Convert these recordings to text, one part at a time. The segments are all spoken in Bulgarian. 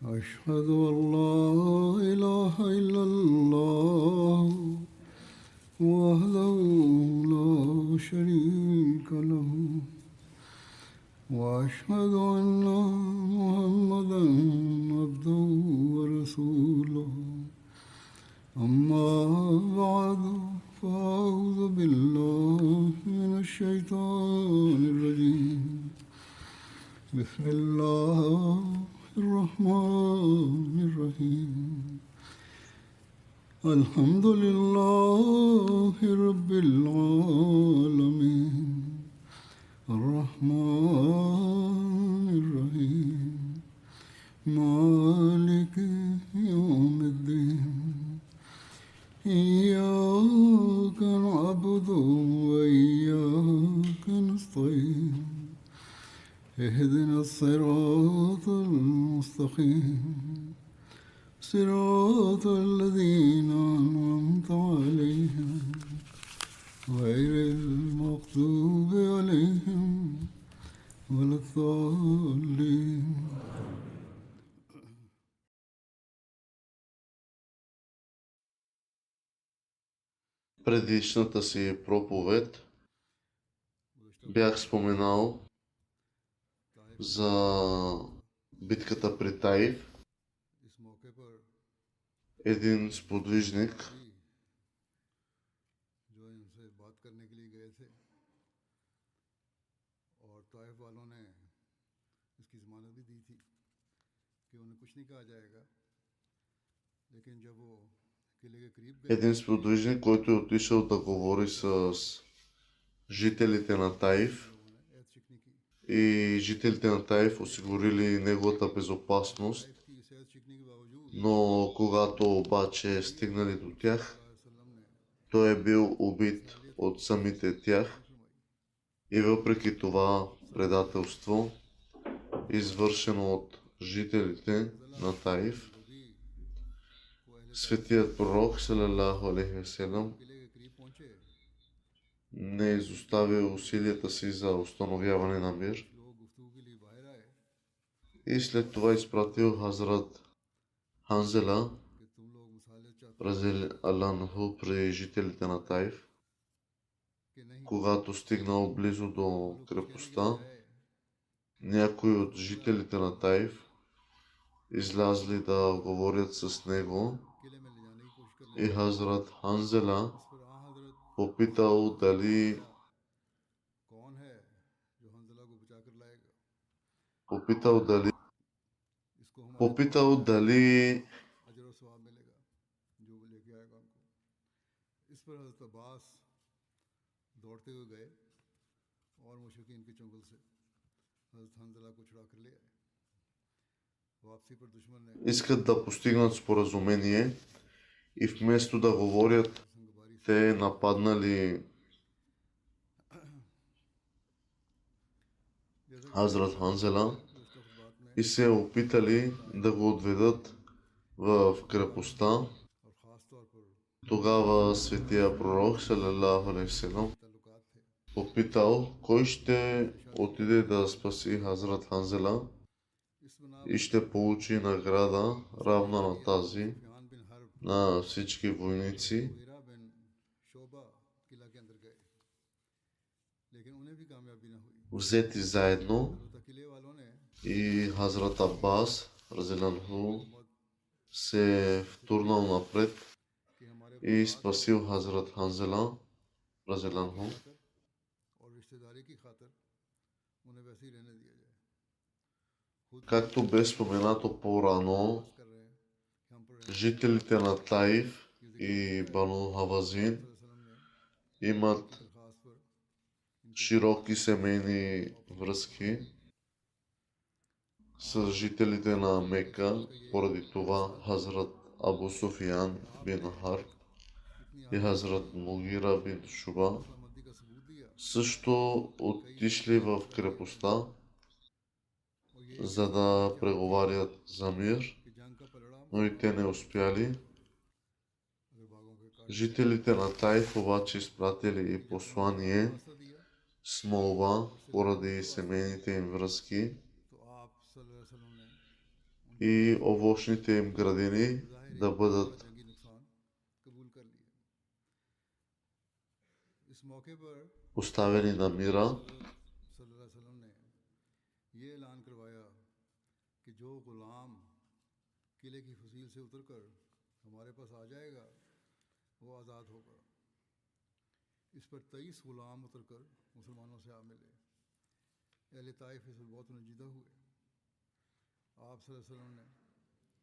أشهد أن لا إله إلا الله وحده لا شريك له وأشهد أن محمدا عبده ورسوله أما بعد فأعوذ بالله من الشيطان الرجيم بسم الله الرحمن الرحيم الحمد لله رب العالمين الرحمن الرحيم مالك يوم الدين إياك نعبد وإياك نستعين اهدنا الصراط المستقيم صراط الذين أنعمت عليهم غير المغضوب عليهم ولا الضالين. Предишната си проповед бях споменал за битката при Таиф. Един сподвижник който е отишъл да говори с жителите на Таиф и жителите на Таиф осигурили неговата безопасност, но когато обаче стигнали до тях, той е бил убит от самите тях и въпреки това предателство, извършено от жителите на Таиф, светият пророк салалаху алейхи ва салям не изостави усилията си за установяване на мир и след това изпратил Хазрат Ханзела разияллаху при жителите на Таиф. Когато стигнал близо до крепостта, някои от жителите на Таиф излязли да говорят с него и Хазрат Ханзела попитал дали искат да постигнат споразумение и вместо да говорят, те нападнали Хазрат Ханзела и се опитали да го отведат в крепостта. Тогава светия пророк салалаху алейхи ва салям попитал кой ще отиде да спаси Хазрат Ханзела и ще получи награда равна на тази на всички войници. Взети заедно и Хазрат Аббас разияллаху се втурнал напред и спасил Хазрат Ханзела разияллаху. Както бе споменато по-рано, жителите на Таиф и Бану Хавазин имат широки семейни връзки с жителите на Мека. Поради това Хазрат Абу Суфиян бин Харб и Хазрат Мугира бин Шуба също отишли в крепостта, за да преговарят за мир, но и те не успяли. Жителите на Таиф обаче изпратили и послание с молба поради семейните им връзки и овощните им градини да бъдат जंगी नुकसान कबूल कर लिए। इस मौके पर поставени на мира, सल्लल्लाहु अलैहि वसल्लम ने ये ऐलान करवाया कि जो गुलाम किले की फसील से उतरकर हमारे पास आ जाएगा वो आज़ाद होगा। इस पर 23 गुलाम उतरकर मुसलमानों से आ मिले। अहले ताइफ इस पर बहुत नजीदा हुए। आप सल्लल्लाहु अलैहि वसल्लम ने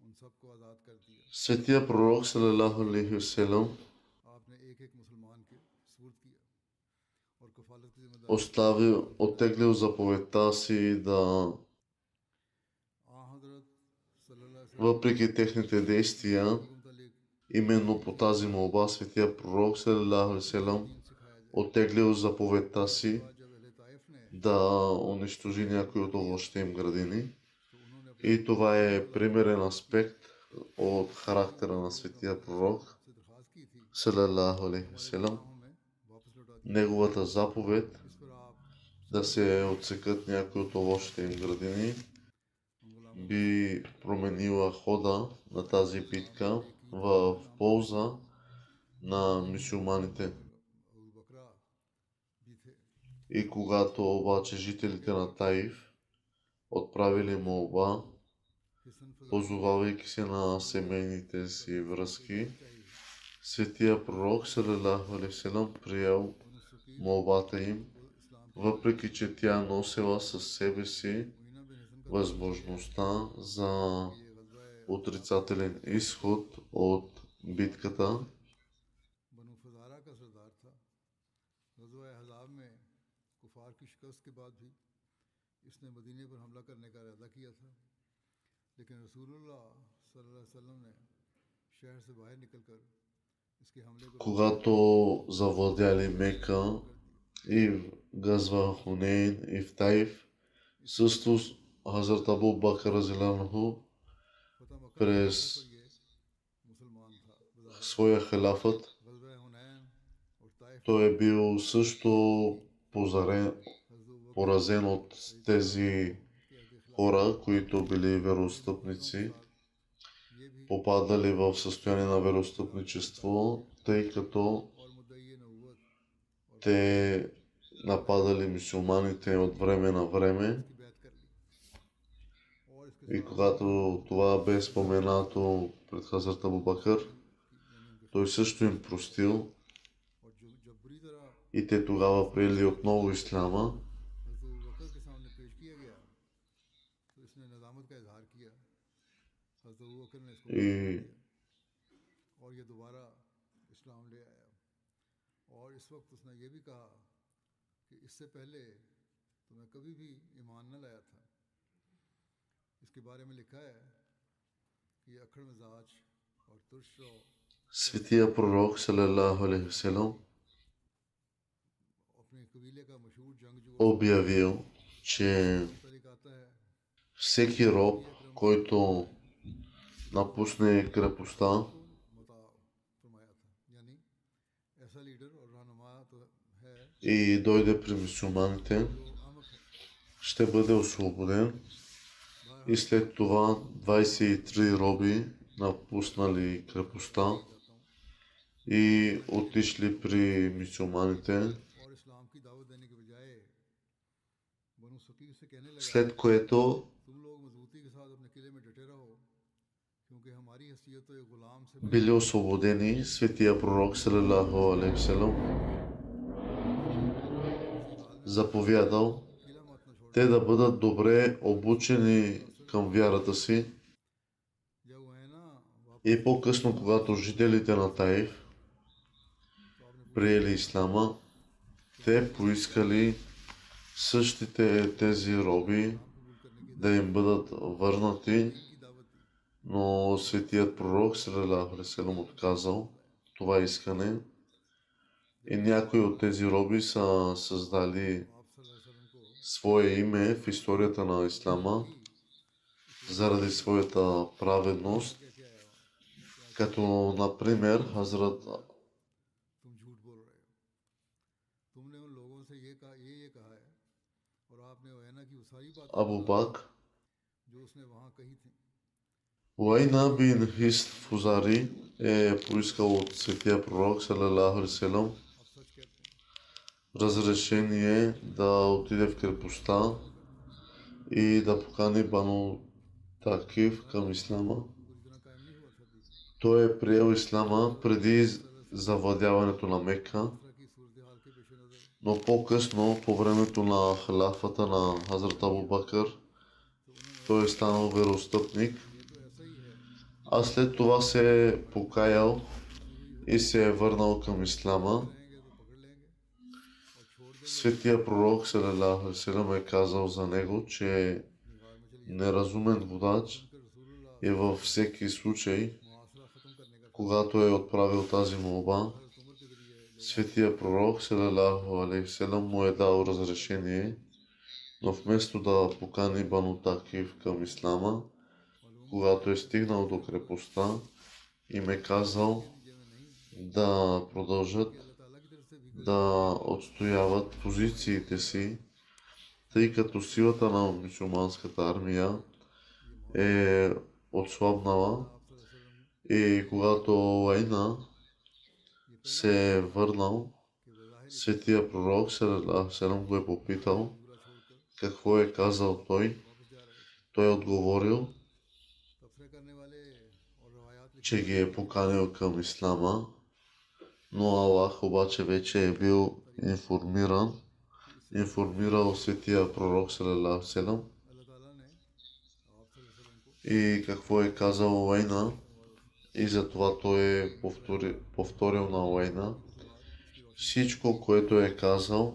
उन सबको आज़ाद कर दिया। Светия пророк салалаху алейхи васелам आपने एक एक मुसलमान के सुपुर्द किया और कफालत की जिम्मेदारी оттеглил заповедта си да, आ हजरत सल्लल्लाहु अलैहि वसल्लम въпреки техните действия, के मुतालिक именно по тази молба Светия пророк салалаху алейхи васелам दीन सिखाया जाए। оттеглил заповедта उसके си बाद जब अहले ताइफ ने да унищожи някои от овощите им градини. तो उन्होंने अपने И това е примерен аспект от характера на Светия пророк से दरखास्त की थी салалаху алейхи васелам. हमें वापस लौटा दिया। Неговата заповед इस पर आप да се отсекат някои от овощите им градини उन गुलामों би променила хода на тази битка в полза на мюсюлманите. अबू बकरा भी थे। И когато обаче жителите на Таиф отправили молба, हिसन फजा позовавайки се на семейните си връзки, चाहिए Светия пророк салалаху алейхи васелам приел और मुस्तकीम молбата им, को इस्लाम की въпреки че тя носела със себе си मुइना बिन हिसन का възможността за ये गज़वा отрицателен изход от битката. बनु फजारा का सरदार था। गज़वा अहज़ाब में कुफार की शिकस्त के बाद भी इसने मदीने पर हमला करने का इरादा किया था, लेकिन रसूलुल्लाह सल्लल्लाहु अलैहि वसल्लम ने शहर से बाहर निकलकर इसके हमले को Когато завладяли Мека и в Газва Хунейн и в Таиф, също Хазрат Абу Бакър разиланху फतह मक्का през पर ये मुसलमान था। बज़ाहिर своя халафът, गज़वा हुनैन और ताइफ той е бил също позарен, हज़रत अबू बकर поразен от тези के खिलाफ хора, които били вероотстъпници, ये भी попадали в състояние на вероотстъпничество, тъй като और मुद्दई नबूवत और те нападали мюсюлманите от време на време. की बैत कर ली और इसके И когато това бе споменато пред Хазрат Абу Бакър, यानी उनके той също им простил और जो जब बुरी तरह и те тогава приели отново исляма. हज़रत अबू बकर के सामने पेश किया गया तो इसने नज़ामत का इजहार किया। हज़रत अबू बकर ने इसको माफ़ कर И दिया और ये दोबारा इस्लाम ले आया। और इस वक्त उसने ये भी कहा कि इससे पहले तो मैं कभी भी ईमान न लाया था। इसके बारे में लिखा है कि ये अखड़ मिजाज और तुर्श रो Светия пророк, салалаху алейхи васелам, अपने कबीले का मशहूर जंगजू обявил, че तरीक आता है всеки роб, който напусне крепостта मुता फरमाया था, यानी ऐसा लीडर और रहनुमा तो है и дойде при мюсюлманите, जो अमक है। ще бъде освободен. И след това 23 роби напуснали крепостта и отишли при мюсюлманите, और इस्लाम की दावत देने के बजाय बनु सकीफ से कहने लगा след което तुम लोग मजबूती के साथ अपने किले में डटे रहो क्योंकि हमारी हैसियत तो ये गुलाम से били освободени. Светия пророк салалаху алейхи васелам заповядал किला मत न छोड़ो। те да бъдат добре обучени към вярата си. जब वो है ना वापस И по-късно, когато жителите на Таиф तो आपने приели ислама, те поискали същите тези роби कबूल करने की да им бъдат върнати, की दावत दी। но светият пророк салалаху алейхи васелам отказал това искане. И някои от тези роби са създали आप सल्लल्लाहु अलैहि वसल्लम को свое име в историята на ислама заради своята праведност, कह के आया हो като например Хазрат तुम झूठ बोल रहे हो। तुमने उन लोगों से ये कहा है और आपने वहना की वो सारी बातें Абу Бак, जो उसने वहाँ कही थी Уайна бин Хист Фузари е поискал от светия пророк салалаху алейхи селам आप सच कहते हैं। разрешение да отиде в крепостта и да покани Бану Такив към ислама. पूरी तरह कायम नहीं हुआ था अभी। Той е приел ислама преди завладяването на Мека, दूसरा की सूरत हाल के पेश नज़र но по-късно, по времето на халафата на Хазрат Абу Бакър, той е станал вероотстъпник, ये तो ऐसा ही है। а след това се е покаял и се е върнал към ислама. रहेंगे तो पकड़ लेंगे और छोड़ देंगे। Светия пророк салалаху алейхи селам е казал за него, че गार में चली неразумен водач जाकर रसूलुल्लाह е във всеки случай, मुआसरा ख़त्म करने का когато е отправил тази молба, हज़रत उमर के ज़रिए Светия пророк салалаху алейхи селам му е дал разрешение, но вместо да покани Бану Такив към ислама, когато е стигнал до крепостта, им е казал да продължат अल्लाह ताला की तरफ से भी да отстояват позициите си, тъй като силата на мюсюлманската армия е отслабнала и когато Уайна се е върнал, светия пророк салалаху алейхи селам го е попитал какво е казал той. Той е отговорил, तबसरे करने वाले और रवायात че ги е поканил към ислама, но Аллах обаче вече е бил информирал светия пророк салалаху алейхи селам अल्लाह ताला ने आप सल्लल्लाहु अलैहि वसल्लम को и какво е казал Уайна, и затова той е повторил на Уайна всичко, което е казал,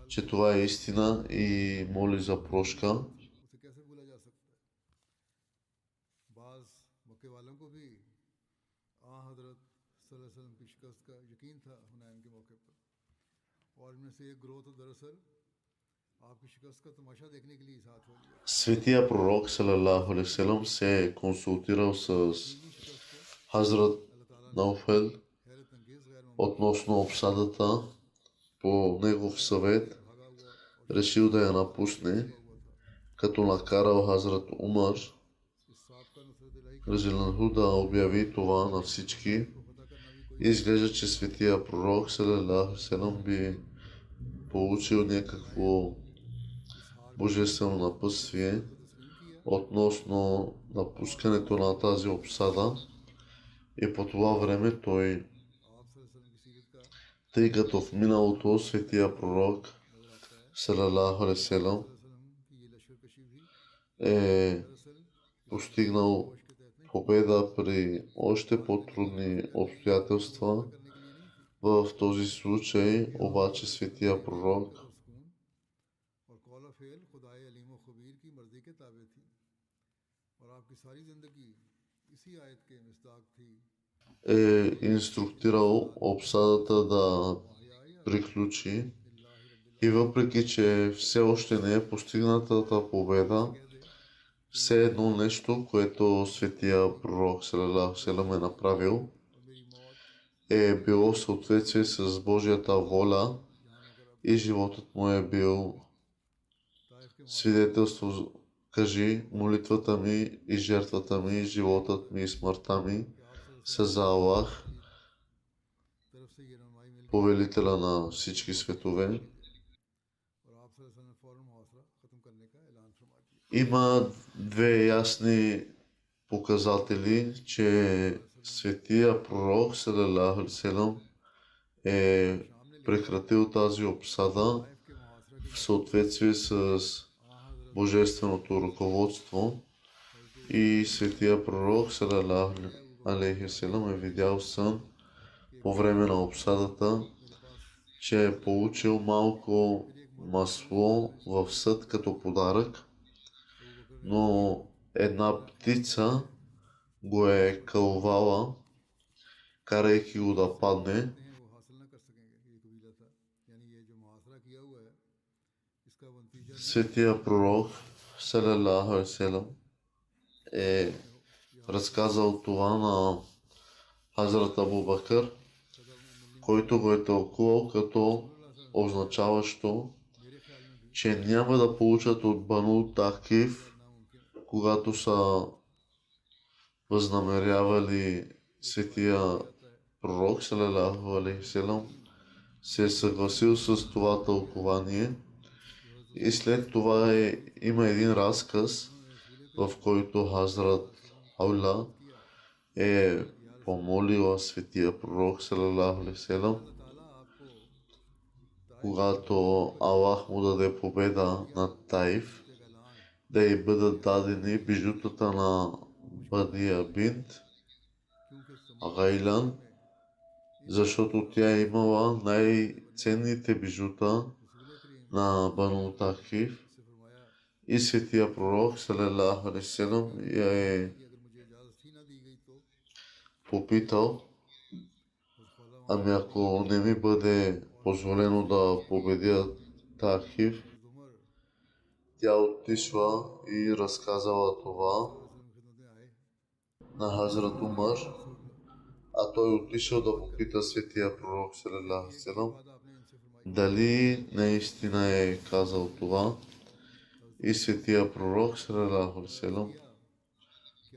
че това е истина и моли за прошка. उसे कैसे भूला जा सकता है। बाज मक्के वालों को भी हजरत सल्लल्लाहु अलैहि वसल्लम की शिकस्त का यकीन था हुनैन के मौके पर, और इनमें से एक ग्रोह तो दरअसल आपकी शिकस्त का तमाशा देखने के लिए साथ हो लिया। Светия пророк салалаху алейхи селам се е консултирал с Хазрат Науфел हैरत अंगेज गैर относно обсадата. По негов съвет решил да я напусне, като накарал Хазрат Умар इस सांप का नुसरत इलाही Разиланху да обяви това на всички. को पता करना भी कोई Изглежда, че светия пророк салалаху алейхи селам би получил някакво божествено напътствие तस्लीम किया। относно напускането на тази обсада, и по това време той, आप सल्लल्लाहु अलैहि वसल्लम की सीरत का тъй като в миналото светия пророк салалаху алейхи селам सल्लल्लाहु अलैहि वसल्लम की ये लश्कर कशी भी е दरअसल постигнал होश के तहत नहीं победа при още по-трудни обстоятелства. करने के लिए नहीं थी। В този случай обаче светия пророк और सुकून और कौल और फेल खुदाए अलीम व खबीर की मर्जी के ताबे थी, और आपकी सारी जिंदगी इसी आयत के मिस्दाक थी। е инструктирал обсадата да приключи, и въпреки че все още не е постигнатата победа, все едно нещо, което светия пророк салалаху алейхи селам е направил, е било в съответствие с Божията воля и животът му е бил свидетелство. Кажи, молитвата ми и жертвата ми, животът ми и смъртта ми са за Аллах, तरफ से ये रहनुमाई मिल повелителя на всички светове. और आप सल्लल्लाहु अलैहि वसल्लम ने फौरन मुआसरा खत्म करने का ऐलान फरमा दिया। Има две ясни показатели, че светия пророк салалаху алейхи селам е прекратил тази обсада ताइफ के मुआसरा в съответствие с божественото ръководство, и светия пророк салалаху алейхи селам е видял сън по време на обсадата, че е получил малко масло в съд като подарък, но една птица го е кълвала, карайки го да падне. हैं वो हासिल न कर सकेंगे। ये कबीला था, यानी ये जो मुआसरा किया हुआ है इसका वो नतीजा Светия пророк салалаху алейхи селам е разказал това на Хазрат Абу Бакър, който го е тълкувал като означаващо, че няма да получат от Бану Такив, когато са възнамерява ли светия пророк салалаху алейхи селам се е съгласил с това тълкование и след това има един разказ, в който Хазрат Аула е помолила светия пророк салалаху алейхи селам, когато Аллах му даде победа над Таиф, да й бъдат дадени бижутата на Бадия бинт Гайлан, защото тя имала най-ценните бижута на Бану Такиф и светия пророк салалаху алейхи селам я е попитал, ами ако не ми бъде позволено да победя Такиф, тя отишла и разказала това на Хазрат Умар, а той отишъл да попита светия пророк салалаху алейхи селам дали наистина е казал това. И светия пророк салалаху алейхи селам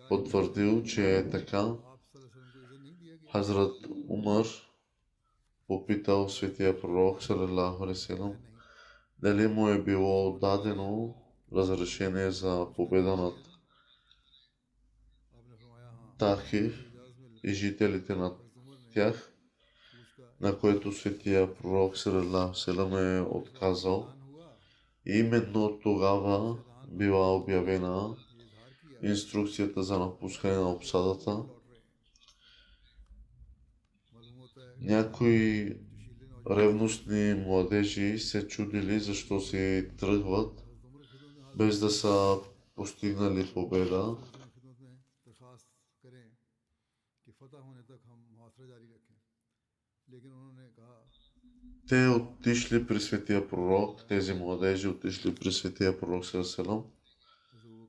потвърдил, че е така. Хазрат Умар попитал светия пророк салалаху алейхи селам дали му е било дадено разрешение за победа над Тахив и жителите на тях, на което светия пророк салалаху алейхи селам е отказал. И именно тогава била обявена инструкцията за напускане на обсадата. Някои ревностни младежи се чудили защо се тръгват, без да са постигнали победа. Те отишли при светия пророк, тези младежи отишли при светия пророк салалаху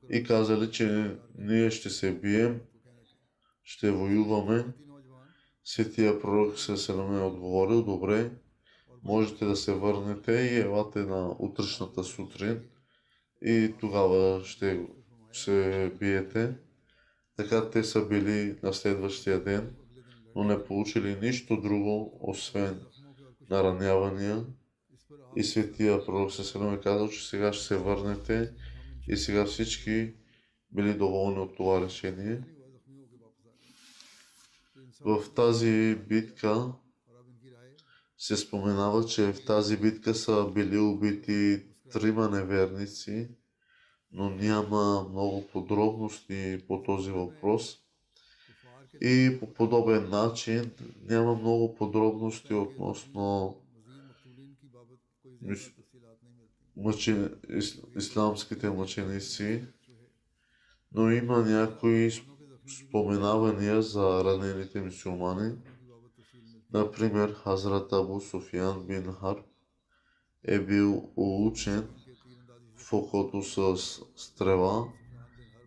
и казали, че ние ще се бием, ще воюваме. Светия пророк салалаху е отговорил, добре, можете да се върнете и елате на утрешната сутрин и тогава ще се биете. Така те са били на следващия ден, но не получили нищо друго, освен наранявания. И светия пророк салалаху е казал, че сега ще се върнете и сега всички били доволни от това решение. В тази битка се споменава, че в тази битка са били убити 3 неверници, но няма много подробности по този въпрос. И по подобен начин няма много подробности относно исламските мъченици, но има някои споменавания за ранените мюсюлмани. Например, Хазрат Абу Суфиян бин Харб е бил улучен в окото с стрела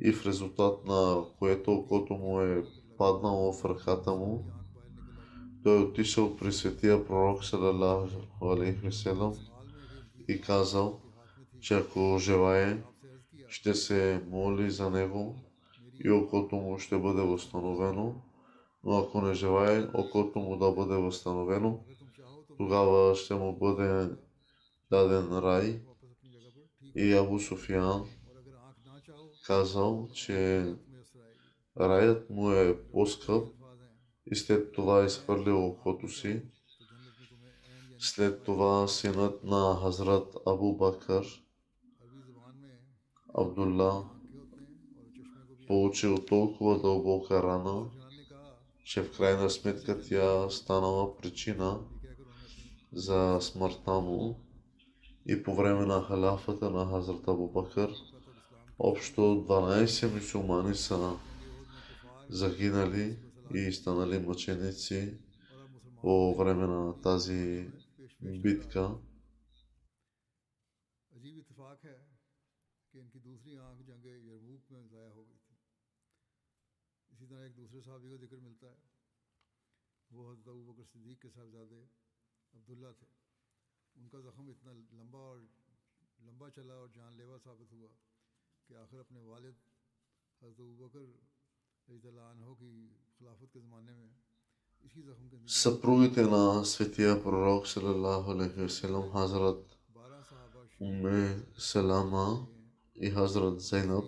и в резултат на което окото му е паднало в ръката му. Той отишъл при светия пророк салалаху алейхи селам и казал, че ако желае, ще се моли за него и окото му ще бъде възстановено, но ако не желае окото му да бъде възстановено, тогава ще му бъде даден рай. И Абу Суфиян казал, че раят му е по-скъп и след това изхвърлил окото си. След това синът на Хазрат Абу Бакър, Абдулла, получил толкова дълбока рана, че в крайна сметка тя станала причина за смъртта му. И по време на халяфата на Хазрат Абу Бакър, общо 12 мюсюлмани са загинали и станали мъченици по време на тази битка. उनका जख्म इतना लंबा चला और जानलेवा साबित हुआ कि आखिर अपने वालिद हज़रत अबू बकर Съпругите на светия пророк салалаху алейхи васелам, Хазрат Умме Салама и Хазрат Зайнаб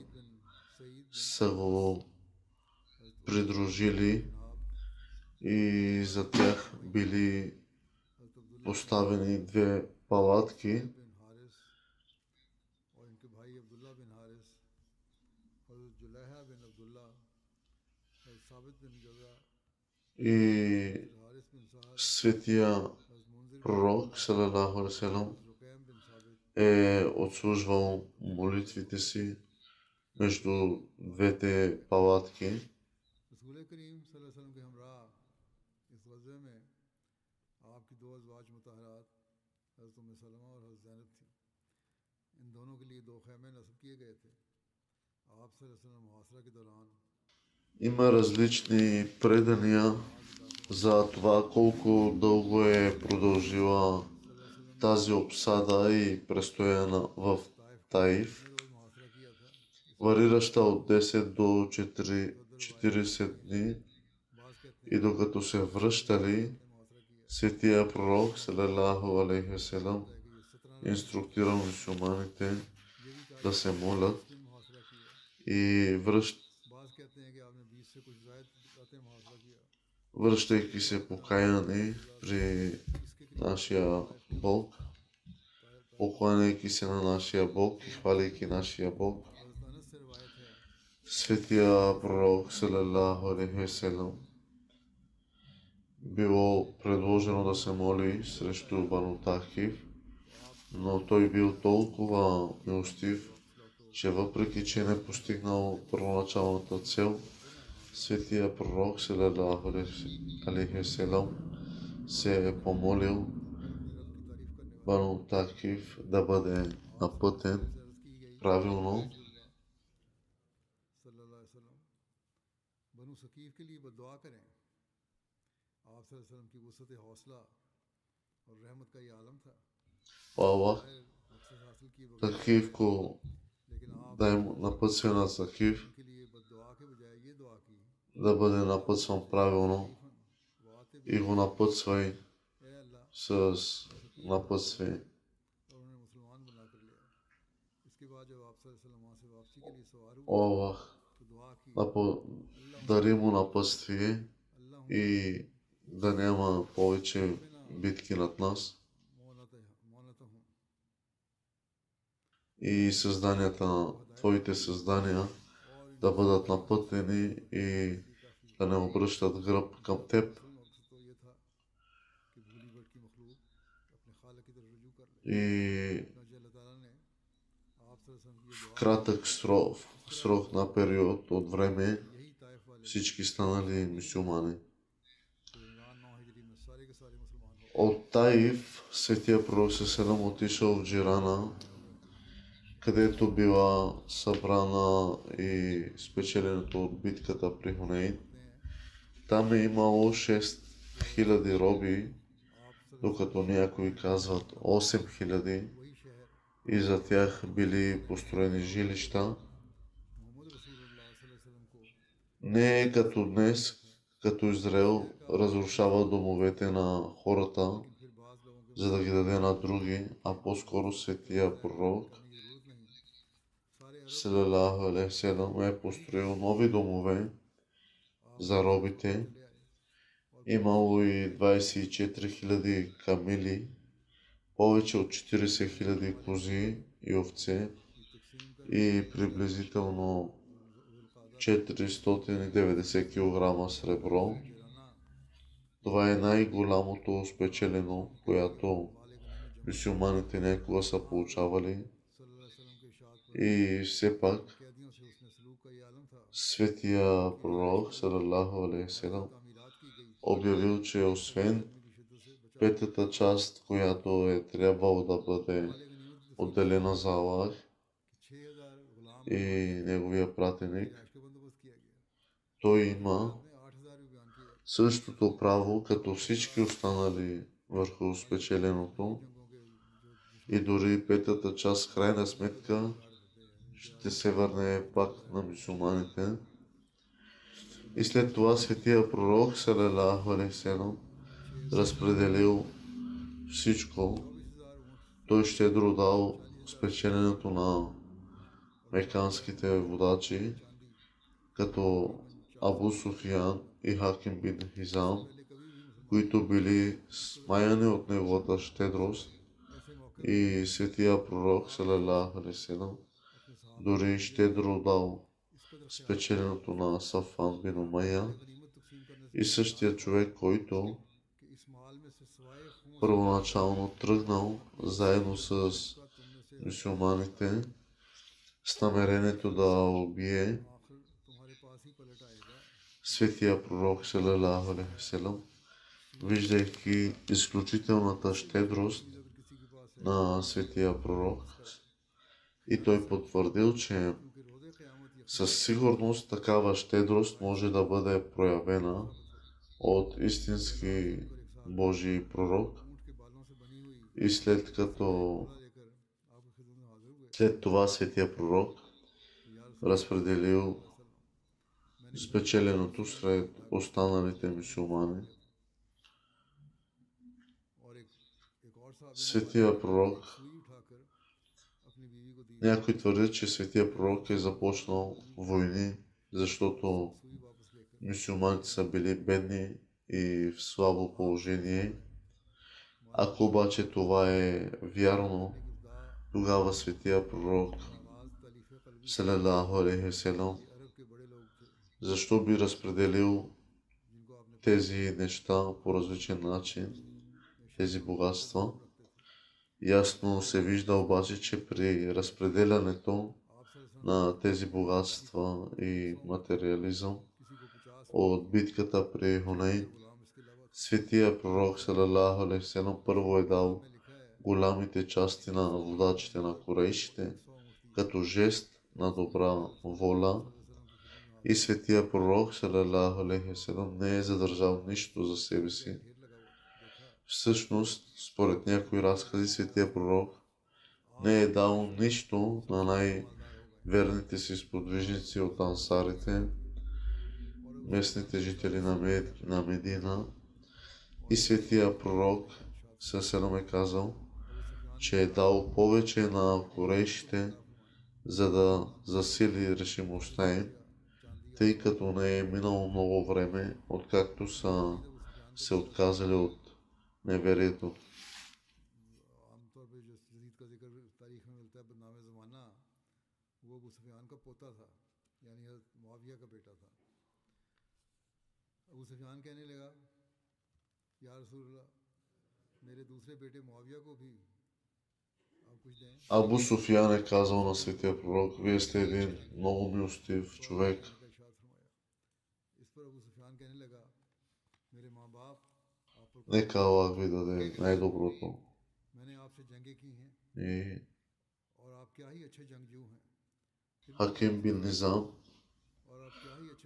са го придружили и за тях били поставени две палатки. И светия пророк салалаху алейхи васелам е отслужвал молитвите си между двете палатки. Има различни предания за това колко дълго е продължила тази обсада и престоя в Таиф, варираща от 10 до 40 дни, и докато се връщали, светия пророк салалаху алейхи васелам инструктирал мюсюлманите да се молят и връщайки се покаяни при нашия Бог, покланяйки се на нашия Бог и хваляйки нашия Бог, светия пророк салалаху алейхи васелам било предложено да се моли срещу Бану Тахиф, но той бил толкова милостив, че въпреки че не постигнал първоначалната цел, светия пророк салалаху алейхи васелам се е помолил Бану Тахиф да бъде напътен правилно. Аллах Тахиф को дай напътствена Сахиф да бъде напътстван правилно и го напътствай с напътствие. Аллах дари му напътствие и да няма повече битки над нас. И създанията, твоите създания да бъдат напътени и да не обръщат гръб към теб. И в кратък срок на период от време всички станали мюсюлмани. От Таиф светия пророк салам отишъл в Джирана, където била събрана и спечеленото от битката при Хунейн. Там е имало 6000 роби, докато някои казват 8000, и за тях били построени жилища. Не е като днес, като Израел разрушава домовете на хората, за да ги даде на други, а по-скоро светия пророк салалаху алейхи васелам е построил нови домове за робите. Имало и 24 000 камили, повече от 40 000 кози и овце и приблизително 490 кг сребро. Това е най-голямото спечелено, което мюсюлманите някога са получавали. И все пак светия пророк салалаху алейхи васелам обявил, че освен петата част, която е трябвало да бъде отделена за Аллах и неговия пратеник, той има същото право като всички останали върху спечеленото, и дори петата част в крайна сметка ще се върне пак на мюсюлманите. И след това светия пророк салалаху алейхи селам разпределил всичко. Той щедро дал спечеленето на меканските водачи, като Абу Суфиян и Хаким бин Хизам, които били смаяни от неговата щедрост, и светия пророк салалаху алейхи селам дори щедро дал спечеленото на Сафан бин Умайя, и същия човек, който първоначално тръгнал заедно с мюсюлманите с намерението да убие светия пророк салалаху алейхи селам, виждайки изключителната щедрост на светия пророк, и той потвърдил, че със сигурност такава щедрост може да бъде проявена от истински Божий пророк. И след това светия пророк разпределил спечеленото сред останалите мюсюлмани. Светия пророк, някой твърдят, че светия пророк е започнал войни, защото мюсюлманите са били бедни и в слабо положение. Ако обаче това е вярно, тогава светия пророк салалаху алейхи селам защо би разпределил тези неща по различен начин, тези богатства? Ясно се вижда обаче, че при разпределянето на тези богатства и материализъм от битката при Хунейн, светия пророк салалаху алейхи селам първо е дал голямите части на водачите на курейшите като жест на добра воля, и светия пророк салалаху алейхи селам не е задържал нищо за себе си. Всъщност, според някои разкази, светия пророк не е дал нищо на най-верните си сподвижници от ансарите, местните жители на Медина, и светия пророк салалаху е казал, че е дал повече на курейшите, за да засили решимостта им, тъй като не е минало много време, откакто са се отказали от неверието. Абу Суфиян е казал на светия пророк: вие сте един много милостив човек. Нека Аллах ви даде най-доброто. И Хаким бин Низам,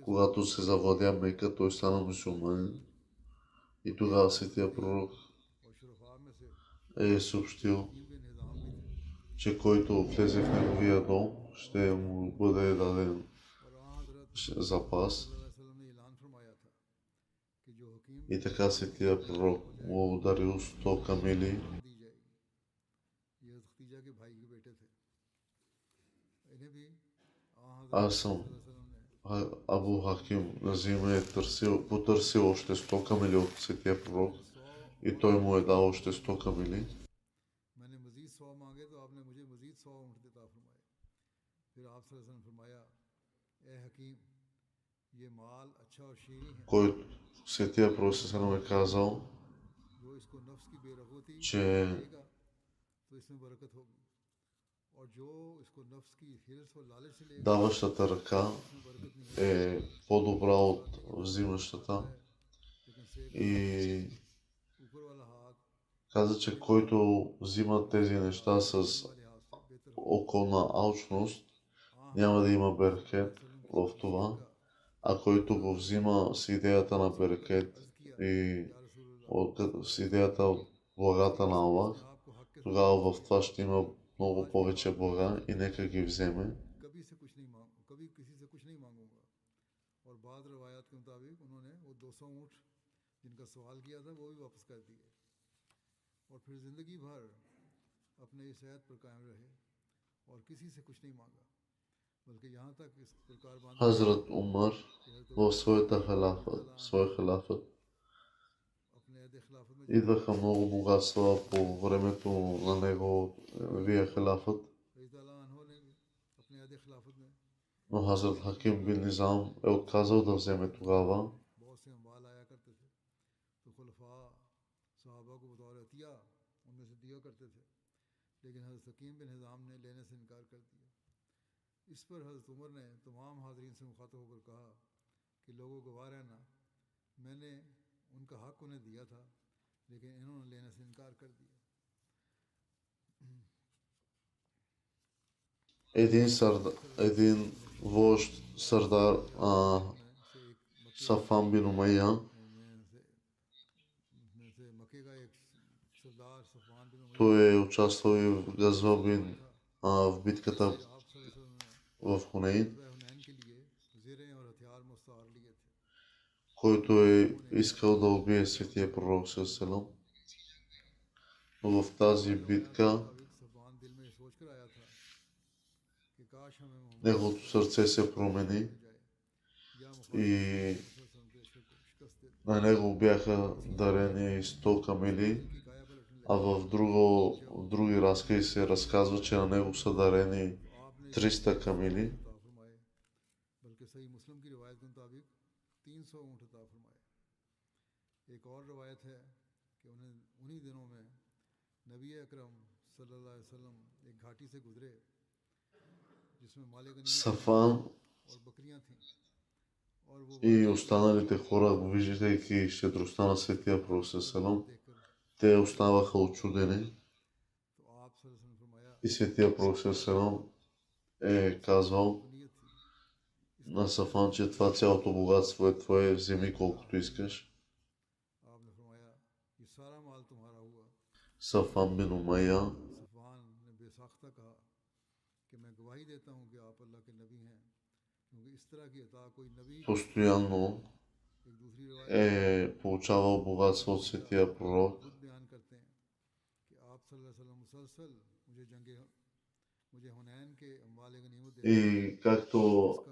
когато се завладя Мека, той стана мюсюлманин, и тогава светия пророк е съобщил, че който влезе в неговия дом, ще му бъде даден запас. И така светия пророк му ударил 100 камили. Аз съм Абу Хаким Назим е потърсил още 100 камили от светия пророк, и той му е дал още 100 камили. Който светия пророк е казал, че даващата ръка е по-добра от взимащата, и каза, че който взима тези неща с околна алчност, няма да има берекет в това, а който го взима с идеята на берекет и с идеята от благата на Аллах, тогава в това ще има много повече блага, и нека ги вземе. बाद रवायात के मुताबिक उन्होंने वो 200 ऊँट जिनका सवाल किया था वो भी वापस कर दिए और फिर ज़िंदगी भर अपने इस ऐत पर कायम रहे और किसी से कुछ नहीं मांगा बल्कि यहाँ तक इस प्रकार बांधा Hazrat Umar कि हज़रत во उमर своя халафът अपने ऐद खिलाफत में идваха много богатства по времето на неговия халафът, रज़ी अल्लाह अन्हो ने भी अपने ऐद खिलाफत में но Хазрат Хаким бин Низам е отказал да вземе тогава. बहुत से अम्बाल आया करते थे तो खुलफा सहाबा को बतौर अतिया उनमें से दिया करते थे लेकिन हज़रत हकीम बिन हिज़ाम ने लेने से इनकार कर दिया इस पर हज़रत उमर ने तमाम हाज़रीन से मुखातब होकर कहा कि लोगों गवाह रहना मैंने उनका हक़ उन्हें दिया था लेकिन इन्होंने लेने से इनकार कर दिया Един вожд Сардар Сафан бин Умайя में से मक्के का एक सरदार सफ़वान बिन उमैया той е участвал и в Газва в битката आप सल्लल्लाहु अलैहि в Хунейн, वसल्लम हुनैन के लिए ज़ेरें और हथियार मुस्तार लिए थे който е искал да убие светия пророк Селам. Но в тази битка सफ़वान दिल में सोच कर आया था कि काश हमें मोहम्मद неговото сърце се промени हो जाए या и मुखालिफ के शिकस्त दे दे на него бяха дарени 100 камили, की काया पलटने а в други разкази се разказва, че на него са дарени तो आपने 300 камили. अता फरमाए बल्कि सही मुस्लिम की रिवायत के मुताबिक 300 ऊँट अता फरमाए एक और रिवायत है कि उन्हें उन्हीं दिनों में नबी अकरम सल्लल्लाहु अलैहि वसल्लम एक घाटी से गुजरे जिसमें माले गनीमत Сафан और बकरियां थीं और वो и останалите хора, виждайки щедростта на светия пророк Селам, देखकर те оставаха очудени तो आप सल्लल्लाहु अलैहि वसल्लम ने फरमाया и светия пророк Селам е казвал नीयत थी на Сафан, че това цялото богатство е твое, вземи колкото искаш. आपने फरमाया ये सारा माल तुम्हारा हुआ Сафан бин Умайя सफ़वान ने बेसाख्ता कहा कि मैं गवाही देता हूँ कि आप अल्लाह के नबी हैं क्योंकि इस तरह की अता कोई नबी постоянно एक दूसरी रिवायत е получавал богатство от светия пророк. खुद बयान करते हैं कि आप सल्लल्लाहु अलैहि वसल्लम मुसलसल मुझे हुनैन के अम्वाल गनीमत दे И както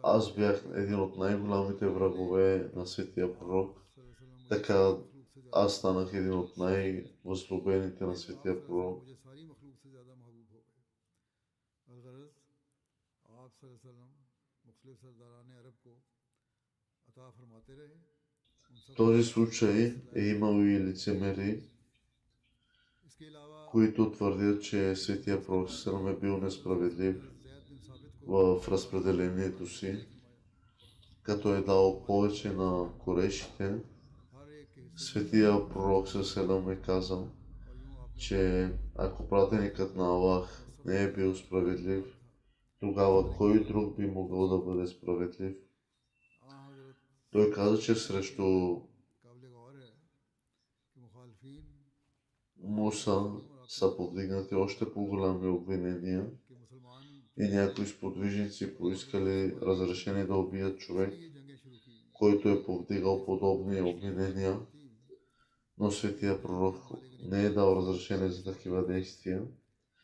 аз бях един от най-голямите врагове на светия пророк, така аз станах един от най-възлюбените на светия пророк. मुझे सारी मखलूक से ज़्यादा महबूब हो गए अलगरज आप सल्लल्लाहु अलैहि वसल्लम मुख्तलिफ सरदारान अरब को अता फरमाते रहे В този случай е имало и лицемери, इसके अलावा които твърдят, че светия пророк Селам е бил несправедлив जैद बिन साबित को в разпределението си, като е дал повече на корешите. हर एक के हिस्से Светия пророк Селам е казал, और यूं आपने че ако пратеникът на Аллах не е бил справедлив, тогава кой друг би могъл да бъде справедлив? हजरत Той каза, че срещу काबिल गौर है कि मुखालफीन Муса са повдигнати още по-големи обвинения के मुसलमान и някои сподвижници поискали разрешение да убият човек, ये जंगें शुरू की който е повдигал подобни обвинения, но светия пророк не е дал разрешение за такива действия,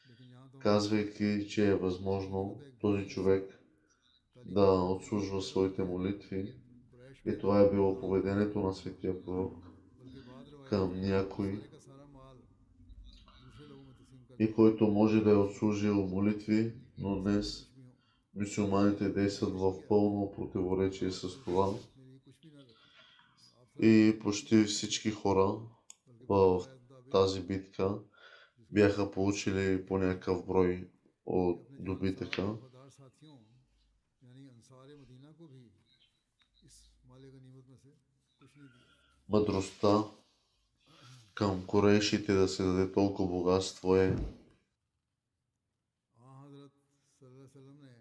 लेकिन यहाँ तो казвайки, че е възможно този човек да отслужва своите молитви. कुरैश И това е било поведението на светия пророк बल्कि बाद रिवायत към някой, का सारा माल दूसरे लोगों में तस्लीम कर и който може да е отслужил молитви, но днес कुछ भी हो мюсюлманите действат в пълно противоречие с това मेरे लिए कुछ भी ना रखा आप и почти всички хора बल्कि в बाद मुताबिक тази битка бяха получили по някакъв брой от अपने добитъка. वफादार साथियों यानी अंसार मदीना को भी इस माले गनीमत में से कुछ नहीं दिया Мъдростта към корейшите да се даде толкова богатство е हाँ हजरत सल्लल्लाहु अलैहि वसल्लम ने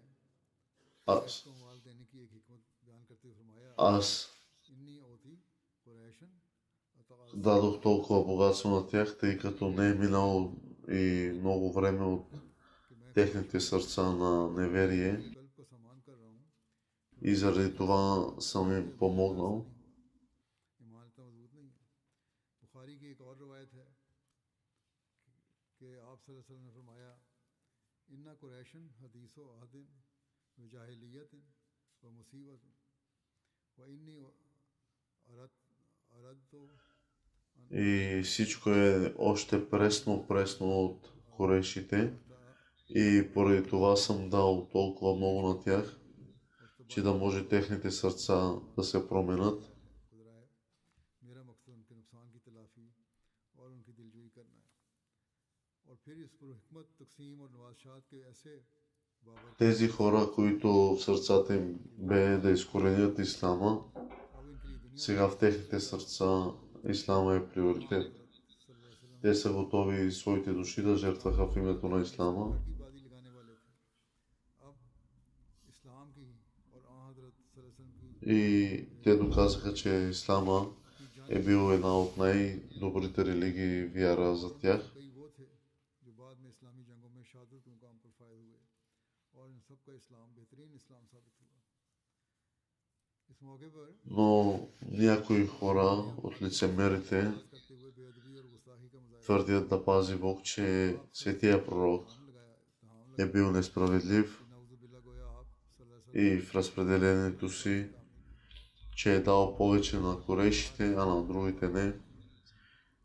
аз, को माल देने की एक हिकमत बयान करते हुए फरमाया аз इन्नी ओती कुरैशन дадох толкова богатство на тях, тъй като не е минало и много време от कि मैं техните сърца на неверие. कल्ब को समान कर रहा हूँ и заради това съм им помогнал. ईमान इतना मजबूत नहीं है। बुखारी की एक और रवायत है कि आप सल्लल्लाहु अलैहि वसल्लम ने फरमाया, इन्ना कुरैशन हदीसो अहदिन व जाहिलियतिन व मुसीबतिन व इन्नी अरद अरदतु И всичко е още пресно от корешите. И поради това съм дал толкова много на тях, че да може техните сърца да се променят. मेरा मकसद उनके नुकसान की तलाफी और उनकी दिलजोई करना है। और फिर इस पर हिकमत तकसीम और नवाशात के ऐसे बाबर Тези хора, които в сърцата им бе да изкоренят ислама, अब इनके लिए दुनिया сега в техните сърца ислама е приоритет. सल्लल्लाहु अलैहि वसल्लम Те са готови своите души да жертваха в името на ислама. की बाजी लगाने वाले थे। अब इस्लाम की और आ हज़रत सल्लल्लाहु अलैहि वसल्लम की И те доказаха, че ислама е бил една от най-добрите религии и вяра за тях. कई वो थे जो बाद में इस्लामी जंगों में शहादत के मुकाम पर फायज हुए और इन सब का इस्लाम बेहतरीन इस्लाम साबित हुआ। इस मौके पर Но някои хора от лицемерите करते हुए बेअदबी और गुस्ताखी का मजाक твърдят да пази Бог, че светия пророк लगाया е бил несправедлив नाउजुबिल्लाह गोया आप सल्लल्लाहु и в разпределението си, че е дал повече на корешите, а на другите не.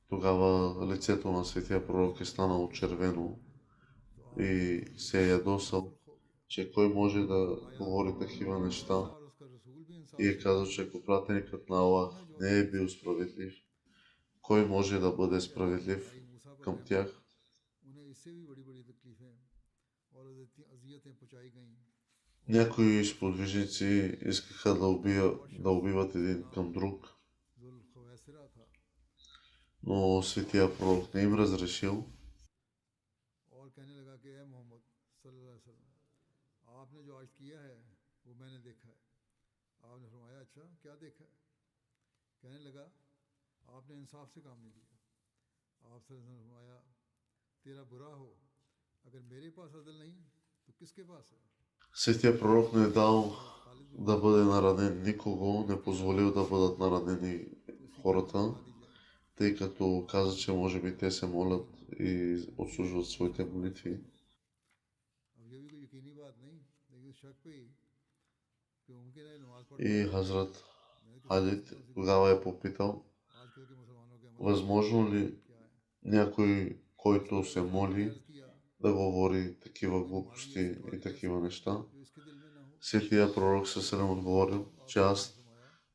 Тогава лицето на светия пророк е станало червено и се е ядосал, че кой може да говори такива неща, और उसका रसूल भी इंसाफ и е казал, че ако пратеникът на Аллах не е бил справедлив, кой може да бъде справедлив मूसा पर към тях? उन्हें इससे भी बड़ी बड़ी तकलीफें और अजियतें पहुंचाई गईं। Някои сподвижници искаха да убиват един към друг, जुल्फ खवैसरा था но светия пророк не им разрешил. और कहने लगा कि ए मोहम्मद सल्लल्लाहु अलैहि वसल्लम, आपने जो आज किया है वो मैंने देखा है। आपने फरमाया, अच्छा क्या देखा है? कहने लगा, आपने इंसाफ से काम नहीं लिया। आप सल्लल्लाहु अलैहि वसल्लम ने फरमाया, तेरा बुरा हो, अगर मेरे पास अदल नहीं तो किसके पास है? Светия пророк не е дал да бъде наранен никого, не позволил да бъдат наранени хората, тъй като каза, че може би те се молят и отслужват своите молитви. अब ये भी कोई यकीनी बात नहीं, लेकिन शक पे ही कि मुमकिन है नमाज पढ़ И Хазрат Халид тогава е попитал, आजकल के मुसलमानों के अमल възможно ли क्या है? някой, който се моли, अर्ज किया да говори такива глупости и такива неща? जो इसके दिल में ना हो। Светия пророк съвсем отговорил, че аз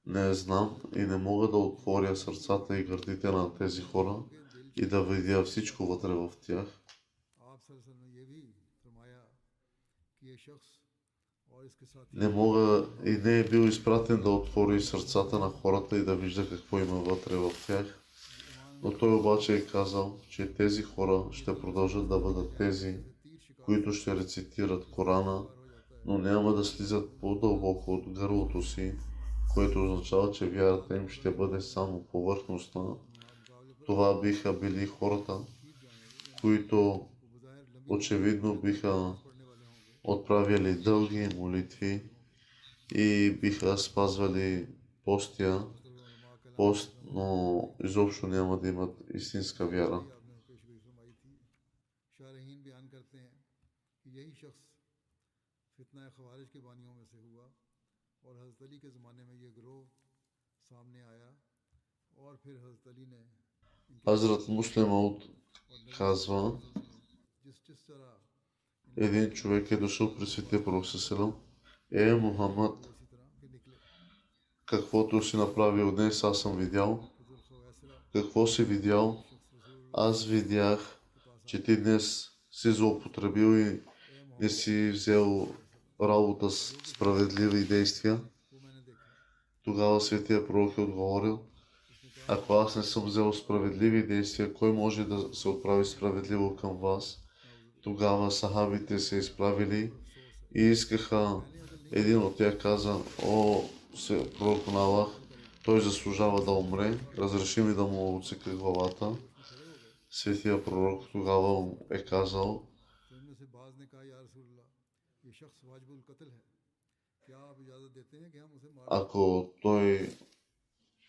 не знам и не мога да отворя сърцата и гърдите на тези хора и да видя всичко вътре в тях. आप सल्लल्लाहु अलैहि वसल्लम ने ये भी फरमाया कि ये शख्स और इसके साथ Не мога и не е бил изпратен да отвори сърцата на хората и да вижда какво има вътре в тях. Но той обаче е казал, че тези хора ще продължат да бъдат тези, които ще рецитират Корана, но няма да слизат по-дълбоко от гърлото си, което означава, че вярата им ще бъде само повърхностна. Това биха били хората, които очевидно биха отправяли дълги молитви и биха спазвали пост, но изобщо няма да имат истинска вяра. आपने पेशगोई फरमाई थी। शारहीन बयान करते हैं कि यही शख्स फितना खवारिज के बानियों में से हुआ और हज़रत अली के ज़माने में ये ग्रोह सामने आया और फिर हज़रत अली ने Хазрат Муслим казва, जिस तरह един човек е дошъл при светия пророк Селам. Мухаммад, इसी तरह के निकले। каквото си направил днес, аз съм видял. Какво си видял? Аз видях, че ти днес си злоупотребил и не си взел работа с справедливи действия. वो मैंने देखा। Тогава светия пророк е отговорил, ако аз не съм взел справедливи действия, кой може да се отправи справедливо към вас? Тогава сахабите се изправили и искаха. Един от тях каза, пророк на Аллах, той заслужава да умре, разреши ми да му отсека главата. Светия пророк тогава е казал, तो इनमें से बाज ने कहा, या रसूलल्लाह, ये शख्स वाजिबुल कत्ल है, क्या आप इजाज़त देते हैं कि हम उसे मार Ако той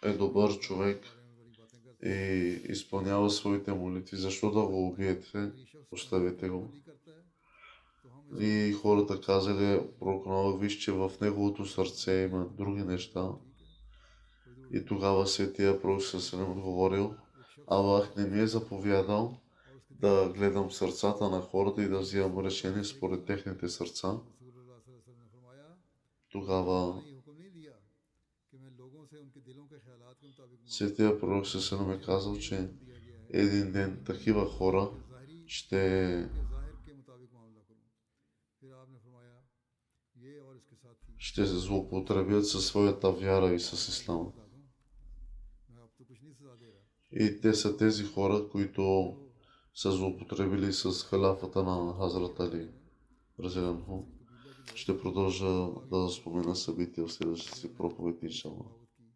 е добър човек बारे में बड़ी बातें करते и изпълнява своите молитви, защо да го убиете? हैं ये शख्स Оставете го. अमली करता है तो हम И хората казали, пророк Новак, виж, че в неговото сърце има други неща. И тогава светия пророк Сасалем отговорил, Аллах не ми е заповядал да гледам сърцата на хората и да взимам решение според техните сърца. रसूलुल्लाह सल्लल्लाहु अलैहि वसल्लम ने फरमाया Тогава ये हुक्म नहीं दिया कि मैं लोगों से उनके दिलों के ख्यालात के मुताबिक светия пророк Сасалем е казал, че दिया गया है един ден такива хора ще के जाहिर के मुताबिक मामला करूं फिर आपने फरमाया ये और इसके साथी ще се злоупотребят със своята вяра и с ислама. बता दूं मैं अब तो कुछ नहीं सजा दे रहा И те са тези хора, които са злоупотребили с халафата на Хазрат Али. Разделянху. Ще продължа да спомена събития в следващата си проповед, иншалла. बगावत की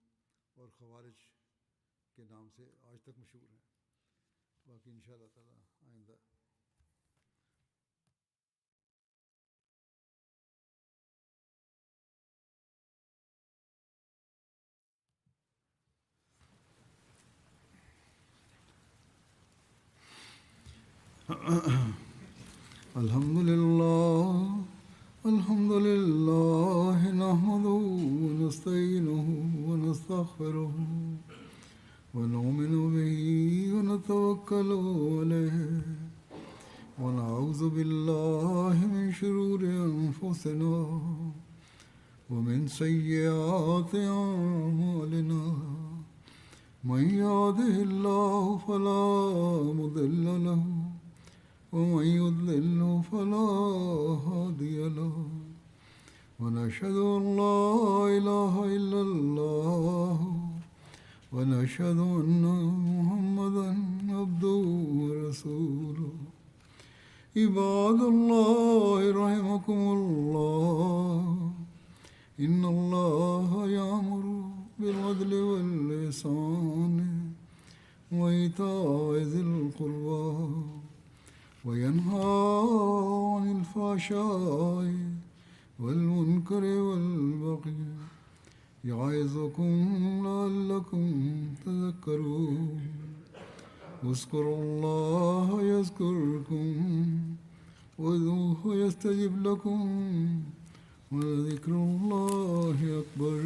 और खवारिज के नाम से आज तक मशहूर हैं बाकी इंशाअल्लाह ताला आइंदा الحمد لله نحمده ونستعينه ونستغفره ونؤمن به ونتوكل عليه ونعوذ بالله من شرور أنفسنا ومن سيئات أعمالنا من يهده الله فلا مضل له ومن يضلل فلا هادي له ونشهد أن لا إله إلا الله ونشهد أن محمدا عبده ورسوله عباد الله رحمكم الله إن الله يأمر بالعدل والإحسان وإيتاء ذي القربى وينهى عن الفحشاء والمنكر والبغي يعظكم لعلكم تذكرون اذكروا الله يذكركم وادعوه يستجب لكم ولذكر الله أكبر